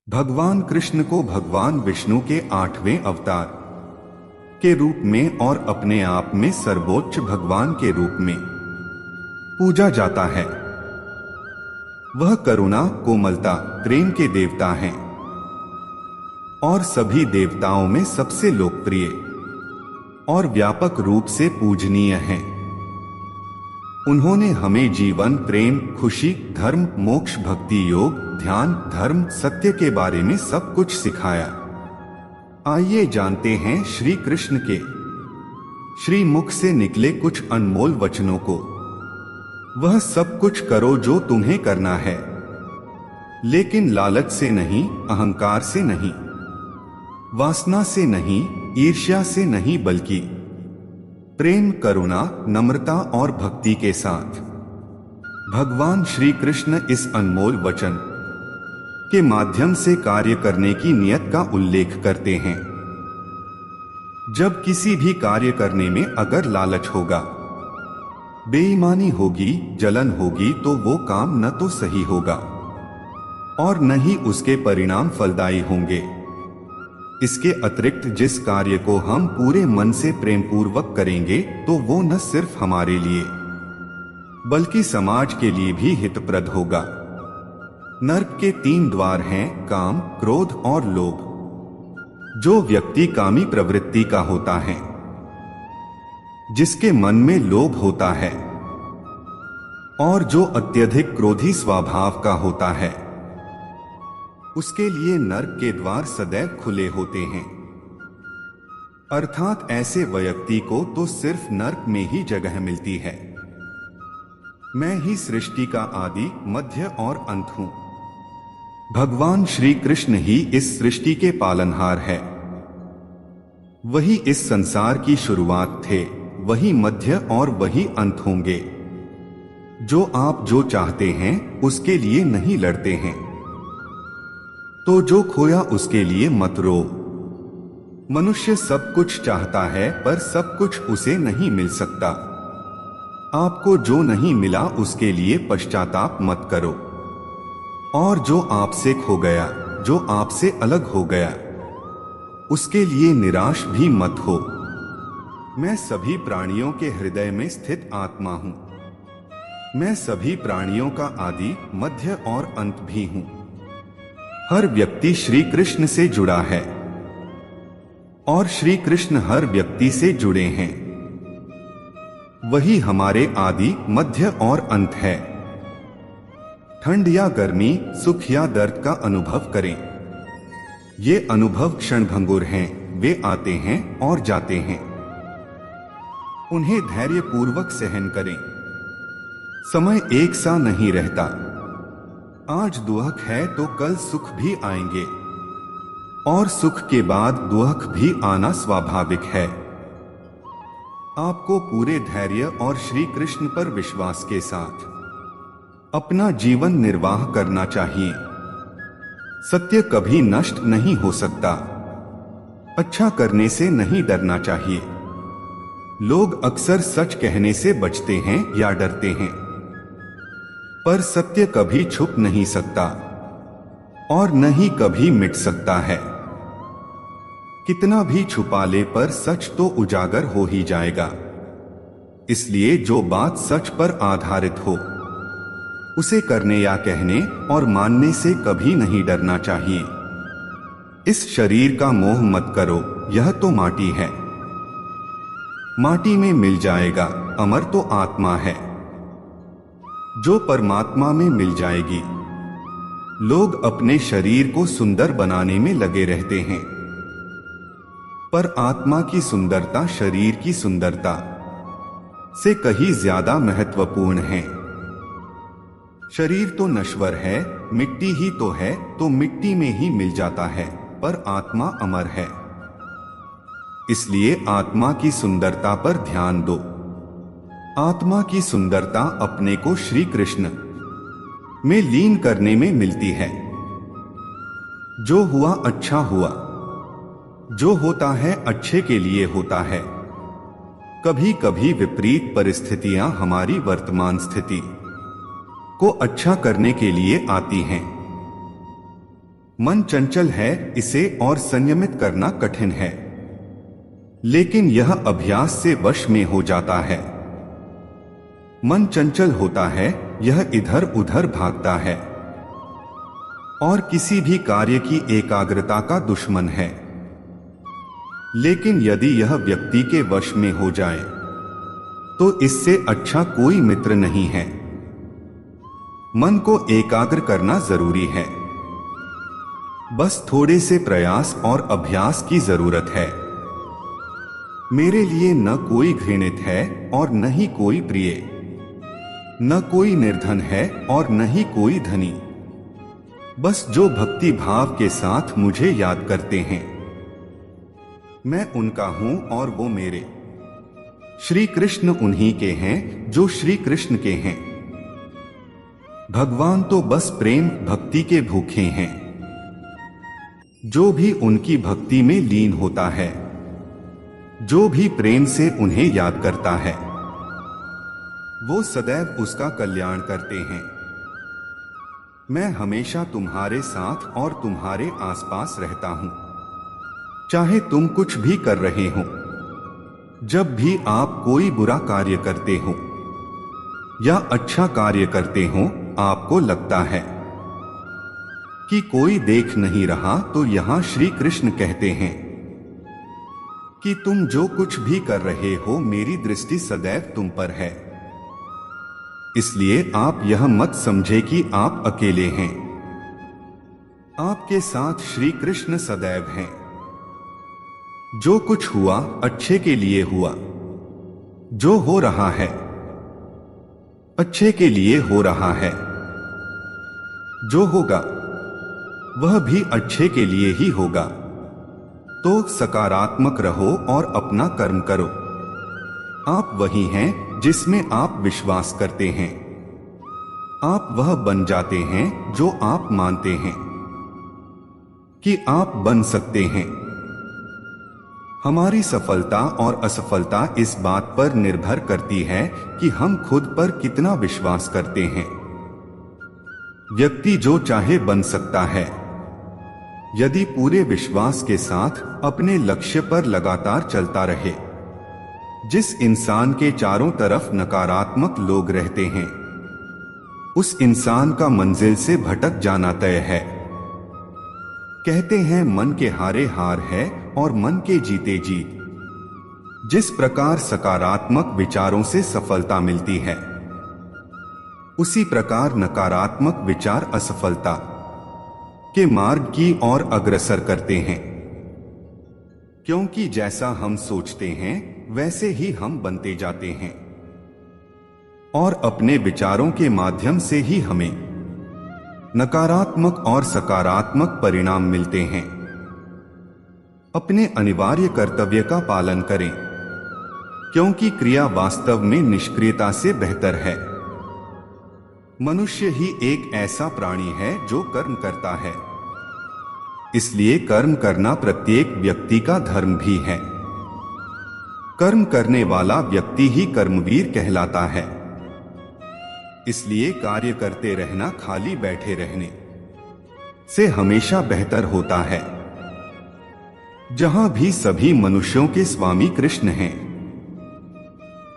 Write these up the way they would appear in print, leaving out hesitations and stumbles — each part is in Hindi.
भगवान कृष्ण को भगवान विष्णु के 8वें अवतार के रूप में और अपने आप में सर्वोच्च भगवान के रूप में पूजा जाता है। वह करुणा, कोमलता, प्रेम के देवता हैं और सभी देवताओं में सबसे लोकप्रिय और व्यापक रूप से पूजनीय हैं। उन्होंने हमें जीवन, प्रेम, खुशी, धर्म, मोक्ष, भक्ति, योग, ध्यान, धर्म, सत्य के बारे में सब कुछ सिखाया। आइए जानते हैं श्री कृष्ण के श्री मुख से निकले कुछ अनमोल वचनों को। वह सब कुछ करो जो तुम्हें करना है, लेकिन लालच से नहीं, अहंकार से नहीं, वासना से नहीं, ईर्ष्या से नहीं, बल्कि प्रेम, करुणा, नम्रता और भक्ति के साथ। भगवान श्री कृष्ण इस अनमोल वचन के माध्यम से कार्य करने की नियत का उल्लेख करते हैं। जब किसी भी कार्य करने में अगर लालच होगा, बेईमानी होगी, जलन होगी, तो वो काम न तो सही होगा और न ही उसके परिणाम फलदायी होंगे। इसके अतिरिक्त जिस कार्य को हम पूरे मन से प्रेम पूर्वक करेंगे, तो वो न सिर्फ हमारे लिए बल्कि समाज के लिए भी हितप्रद होगा। नर्क के 3 द्वार हैं, काम, क्रोध और लोभ। जो व्यक्ति कामी प्रवृत्ति का होता है, जिसके मन में लोभ होता है, और जो अत्यधिक क्रोधी स्वभाव का होता है, उसके लिए नर्क के द्वार सदैव खुले होते हैं। अर्थात ऐसे व्यक्ति को तो सिर्फ नर्क में ही जगह मिलती है। मैं ही सृष्टि का आदि, मध्य और अंत हूं। भगवान श्री कृष्ण ही इस सृष्टि के पालनहार है। वही इस संसार की शुरुआत थे, वही मध्य और वही अंत होंगे। जो आप जो चाहते हैं उसके लिए नहीं लड़ते हैं, तो जो खोया उसके लिए मत रो। मनुष्य सब कुछ चाहता है, पर सब कुछ उसे नहीं मिल सकता। आपको जो नहीं मिला उसके लिए पश्चाताप मत करो, और जो आपसे खो गया, जो आपसे अलग हो गया, उसके लिए निराश भी मत हो। मैं सभी प्राणियों के हृदय में स्थित आत्मा हूं। मैं सभी प्राणियों का आदि, मध्य और अंत भी हूं। हर व्यक्ति श्री कृष्ण से जुड़ा है और श्री कृष्ण हर व्यक्ति से जुड़े हैं। वही हमारे आदि, मध्य और अंत है। ठंड या गर्मी, सुख या दर्द का अनुभव करें। ये अनुभव क्षणभंगुर हैं, वे आते हैं और जाते हैं। उन्हें धैर्यपूर्वक सहन करें। समय एक सा नहीं रहता। आज दुख है तो कल सुख भी आएंगे, और सुख के बाद दुख भी आना स्वाभाविक है। आपको पूरे धैर्य और श्री कृष्ण पर विश्वास के साथ अपना जीवन निर्वाह करना चाहिए। सत्य कभी नष्ट नहीं हो सकता। अच्छा करने से नहीं डरना चाहिए। लोग अक्सर सच कहने से बचते हैं या डरते हैं, पर सत्य कभी छुप नहीं सकता और न ही कभी मिट सकता है। कितना भी छुपा ले, पर सच तो उजागर हो ही जाएगा। इसलिए जो बात सच पर आधारित हो, उसे करने या कहने और मानने से कभी नहीं डरना चाहिए। इस शरीर का मोह मत करो, यह तो माटी है, माटी में मिल जाएगा। अमर तो आत्मा है, जो परमात्मा में मिल जाएगी। लोग अपने शरीर को सुंदर बनाने में लगे रहते हैं, पर आत्मा की सुंदरता शरीर की सुंदरता से कहीं ज्यादा महत्वपूर्ण है। शरीर तो नश्वर है, मिट्टी ही तो है, तो मिट्टी में ही मिल जाता है, पर आत्मा अमर है। इसलिए आत्मा की सुंदरता पर ध्यान दो। आत्मा की सुंदरता अपने को श्री कृष्ण में लीन करने में मिलती है। जो हुआ अच्छा हुआ, जो होता है अच्छे के लिए होता है। कभी कभी विपरीत परिस्थितियां हमारी वर्तमान स्थिति को अच्छा करने के लिए आती हैं। मन चंचल है, इसे और संयमित करना कठिन है, लेकिन यह अभ्यास से वश में हो जाता है। मन चंचल होता है, यह इधर उधर भागता है और किसी भी कार्य की एकाग्रता का दुश्मन है। लेकिन यदि यह व्यक्ति के वश में हो जाए तो इससे अच्छा कोई मित्र नहीं है। मन को एकाग्र करना जरूरी है, बस थोड़े से प्रयास और अभ्यास की जरूरत है। मेरे लिए न कोई घृणित है और न ही कोई प्रिय, न कोई निर्धन है और न ही कोई धनी, बस जो भक्ति भाव के साथ मुझे याद करते हैं। मैं उनका हूं और वो मेरे। श्री कृष्ण उन्हीं के हैं जो श्री कृष्ण के हैं। भगवान तो बस प्रेम भक्ति के भूखे हैं। जो भी उनकी भक्ति में लीन होता है, जो भी प्रेम से उन्हें याद करता है, वो सदैव उसका कल्याण करते हैं। मैं हमेशा तुम्हारे साथ और तुम्हारे आसपास रहता हूं, चाहे तुम कुछ भी कर रहे हो। जब भी आप कोई बुरा कार्य करते हो या अच्छा कार्य करते हो, आपको लगता है कि कोई देख नहीं रहा, तो यहां श्री कृष्ण कहते हैं कि तुम जो कुछ भी कर रहे हो, मेरी दृष्टि सदैव तुम पर है। इसलिए आप यह मत समझे कि आप अकेले हैं। आपके साथ श्री कृष्ण सदैव हैं। जो कुछ हुआ अच्छे के लिए हुआ, जो हो रहा है अच्छे के लिए हो रहा है, जो होगा वह भी अच्छे के लिए ही होगा। तो सकारात्मक रहो और अपना कर्म करो। आप वही हैं जिसमें आप विश्वास करते हैं। आप वह बन जाते हैं जो आप मानते हैं कि आप बन सकते हैं। हमारी सफलता और असफलता इस बात पर निर्भर करती है कि हम खुद पर कितना विश्वास करते हैं। व्यक्ति जो चाहे बन सकता है, यदि पूरे विश्वास के साथ अपने लक्ष्य पर लगातार चलता रहे। जिस इंसान के चारों तरफ नकारात्मक लोग रहते हैं, उस इंसान का मंजिल से भटक जाना तय है। कहते हैं मन के हारे हार है और मन के जीते जीत। जिस प्रकार सकारात्मक विचारों से सफलता मिलती है, उसी प्रकार नकारात्मक विचार असफलता के मार्ग की ओर अग्रसर करते हैं। क्योंकि जैसा हम सोचते हैं वैसे ही हम बनते जाते हैं और अपने विचारों के माध्यम से ही हमें नकारात्मक और सकारात्मक परिणाम मिलते हैं। अपने अनिवार्य कर्तव्य का पालन करें, क्योंकि क्रिया वास्तव में निष्क्रियता से बेहतर है। मनुष्य ही एक ऐसा प्राणी है जो कर्म करता है, इसलिए कर्म करना प्रत्येक व्यक्ति का धर्म भी है। कर्म करने वाला व्यक्ति ही कर्मवीर कहलाता है। इसलिए कार्य करते रहना खाली बैठे रहने से हमेशा बेहतर होता है। जहां भी सभी मनुष्यों के स्वामी कृष्ण हैं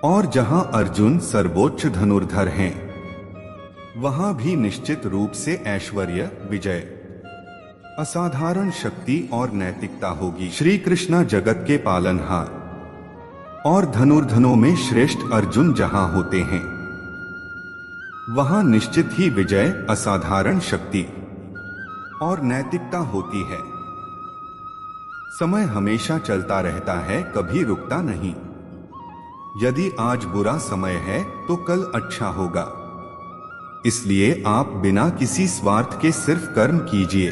और जहां अर्जुन सर्वोच्च धनुर्धर हैं, वहां भी निश्चित रूप से ऐश्वर्य, विजय, असाधारण शक्ति और नैतिकता होगी। श्री कृष्ण जगत के पालनहार और धनुर्धनों में श्रेष्ठ अर्जुन जहां होते हैं, वहां निश्चित ही विजय, असाधारण शक्ति और नैतिकता होती है। समय हमेशा चलता रहता है, कभी रुकता नहीं। यदि आज बुरा समय है तो कल अच्छा होगा। इसलिए आप बिना किसी स्वार्थ के सिर्फ कर्म कीजिए,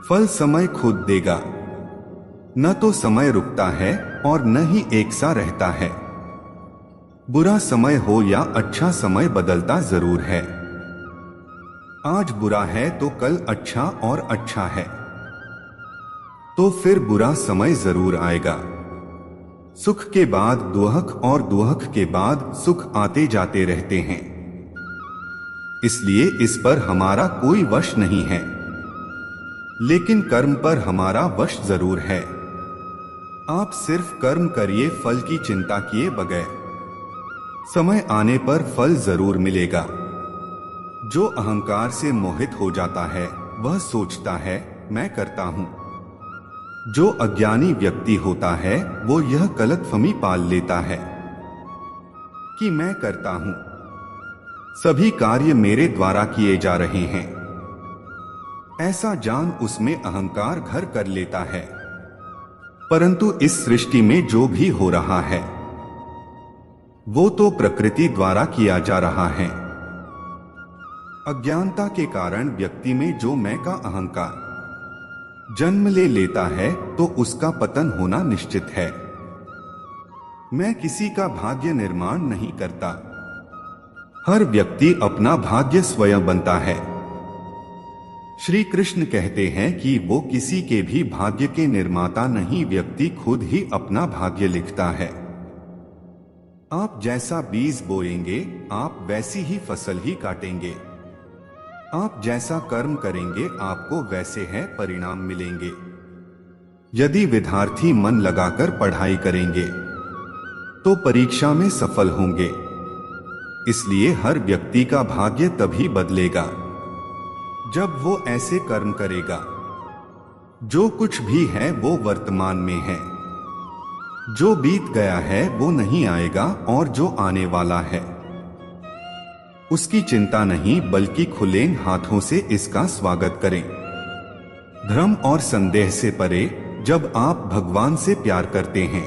फल समय खुद देगा। न तो समय रुकता है और न ही एक सा रहता है। बुरा समय हो या अच्छा समय बदलता जरूर है। आज बुरा है तो कल अच्छा और अच्छा है, तो फिर बुरा समय जरूर आएगा। सुख के बाद दुख और दुख के बाद सुख आते जाते रहते हैं। इसलिए इस पर हमारा कोई वश नहीं है। लेकिन कर्म पर हमारा वश जरूर है। आप सिर्फ कर्म करिए, फल की चिंता किए बगैर। समय आने पर फल जरूर मिलेगा। जो अहंकार से मोहित हो जाता है वह सोचता है मैं करता हूं। जो अज्ञानी व्यक्ति होता है वो यह गलतफहमी पाल लेता है कि मैं करता हूं, सभी कार्य मेरे द्वारा किए जा रहे हैं। ऐसा जान उसमें अहंकार घर कर लेता है। परंतु इस सृष्टि में जो भी हो रहा है वो तो प्रकृति द्वारा किया जा रहा है। अज्ञानता के कारण व्यक्ति में जो मैं का अहंकार जन्म ले लेता है तो उसका पतन होना निश्चित है। मैं किसी का भाग्य निर्माण नहीं करता। हर व्यक्ति अपना भाग्य स्वयं बनता है। श्री कृष्ण कहते हैं कि वो किसी के भी भाग्य के निर्माता नहीं, व्यक्ति खुद ही अपना भाग्य लिखता है। आप जैसा बीज बोएंगे आप वैसी ही फसल ही काटेंगे। आप जैसा कर्म करेंगे आपको वैसे है परिणाम मिलेंगे। यदि विद्यार्थी मन लगाकर पढ़ाई करेंगे तो परीक्षा में सफल होंगे। इसलिए हर व्यक्ति का भाग्य तभी बदलेगा जब वो ऐसे कर्म करेगा। जो कुछ भी है वो वर्तमान में है। जो बीत गया है वो नहीं आएगा और जो आने वाला है उसकी चिंता नहीं, बल्कि खुले हाथों से इसका स्वागत करें। भ्रम और संदेह से परे जब आप भगवान से प्यार करते हैं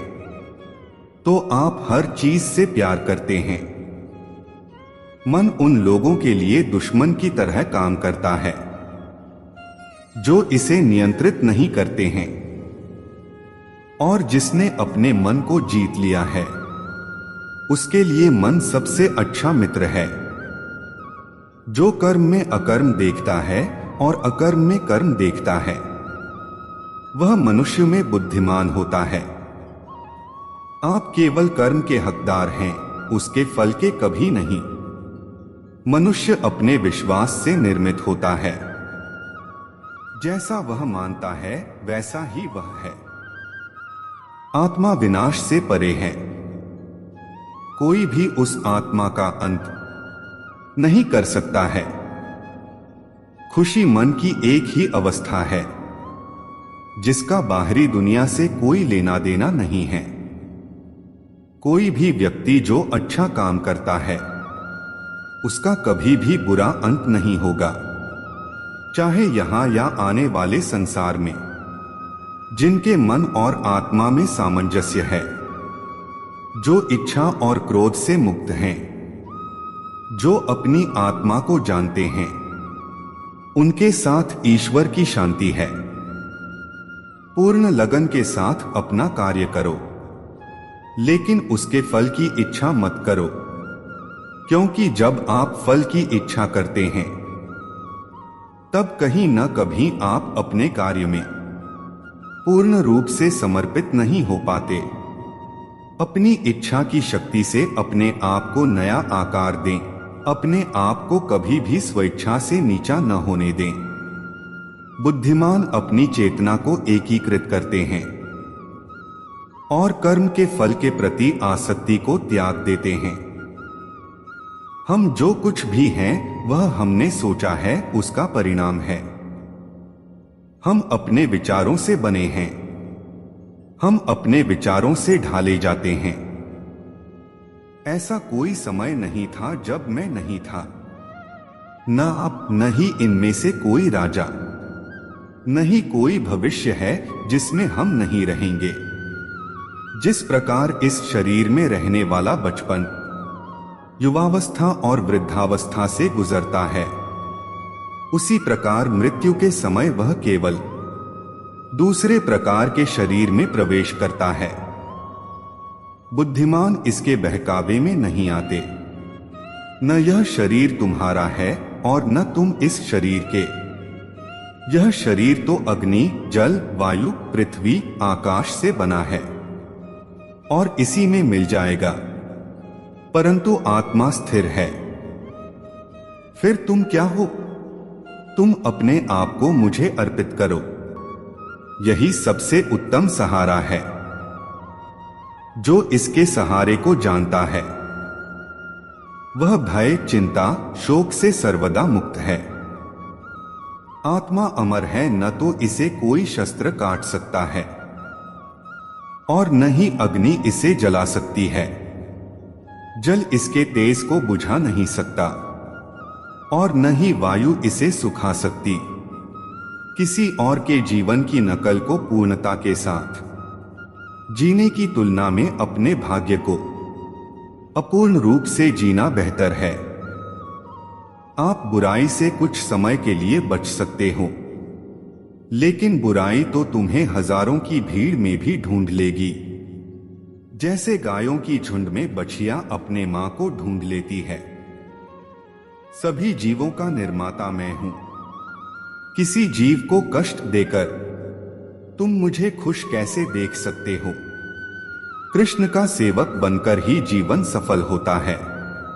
तो आप हर चीज से प्यार करते हैं। मन उन लोगों के लिए दुश्मन की तरह काम करता है जो इसे नियंत्रित नहीं करते हैं। और जिसने अपने मन को जीत लिया है उसके लिए मन सबसे अच्छा मित्र है। जो कर्म में अकर्म देखता है और अकर्म में कर्म देखता है वह मनुष्य में बुद्धिमान होता है। आप केवल कर्म के हकदार हैं, उसके फल के कभी नहीं। मनुष्य अपने विश्वास से निर्मित होता है। जैसा वह मानता है वैसा ही वह है। आत्मा विनाश से परे है। कोई भी उस आत्मा का अंत नहीं कर सकता है। खुशी मन की एक ही अवस्था है जिसका बाहरी दुनिया से कोई लेना देना नहीं है। कोई भी व्यक्ति जो अच्छा काम करता है उसका कभी भी बुरा अंत नहीं होगा, चाहे यहां या आने वाले संसार में। जिनके मन और आत्मा में सामंजस्य है, जो इच्छा और क्रोध से मुक्त हैं, जो अपनी आत्मा को जानते हैं, उनके साथ ईश्वर की शांति है। पूर्ण लगन के साथ अपना कार्य करो, लेकिन उसके फल की इच्छा मत करो, क्योंकि जब आप फल की इच्छा करते हैं तब कहीं न कभी आप अपने कार्य में पूर्ण रूप से समर्पित नहीं हो पाते। अपनी इच्छा की शक्ति से अपने आप को नया आकार दें। अपने आप को कभी भी स्वेच्छा से नीचा न होने दें। बुद्धिमान अपनी चेतना को एकीकृत करते हैं और कर्म के फल के प्रति आसक्ति को त्याग देते हैं। हम जो कुछ भी हैं वह हमने सोचा है उसका परिणाम है। हम अपने विचारों से बने हैं। हम अपने विचारों से ढाले जाते हैं। ऐसा कोई समय नहीं था जब मैं नहीं था। न अब न ही इनमें से कोई राजा, नहीं कोई भविष्य है जिसमें हम नहीं रहेंगे। जिस प्रकार इस शरीर में रहने वाला बचपन, युवावस्था और वृद्धावस्था से गुजरता है, उसी प्रकार मृत्यु के समय वह केवल दूसरे प्रकार के शरीर में प्रवेश करता है। बुद्धिमान इसके बहकावे में नहीं आते। न यह शरीर तुम्हारा है और न तुम इस शरीर के। यह शरीर तो अग्नि, जल, वायु, पृथ्वी, आकाश से बना है और इसी में मिल जाएगा, परंतु आत्मा स्थिर है। फिर तुम क्या हो? तुम अपने आप को मुझे अर्पित करो। यही सबसे उत्तम सहारा है। जो इसके सहारे को जानता है वह भय, चिंता, शोक से सर्वदा मुक्त है। आत्मा अमर है, न तो इसे कोई शस्त्र काट सकता है और न ही अग्नि इसे जला सकती है। जल इसके तेज को बुझा नहीं सकता और न ही वायु इसे सुखा सकती। किसी और के जीवन की नकल को पूर्णता के साथ जीने की तुलना में अपने भाग्य को अपूर्ण रूप से जीना बेहतर है। आप बुराई से कुछ समय के लिए बच सकते हो, लेकिन बुराई तो तुम्हें हजारों की भीड़ में भी ढूंढ लेगी। जैसे गायों की झुंड में बछिया अपने मां को ढूंढ लेती है। सभी जीवों का निर्माता मैं हूं। किसी जीव को कष्ट देकर तुम मुझे खुश कैसे देख सकते हो? कृष्ण का सेवक बनकर ही जीवन सफल होता है।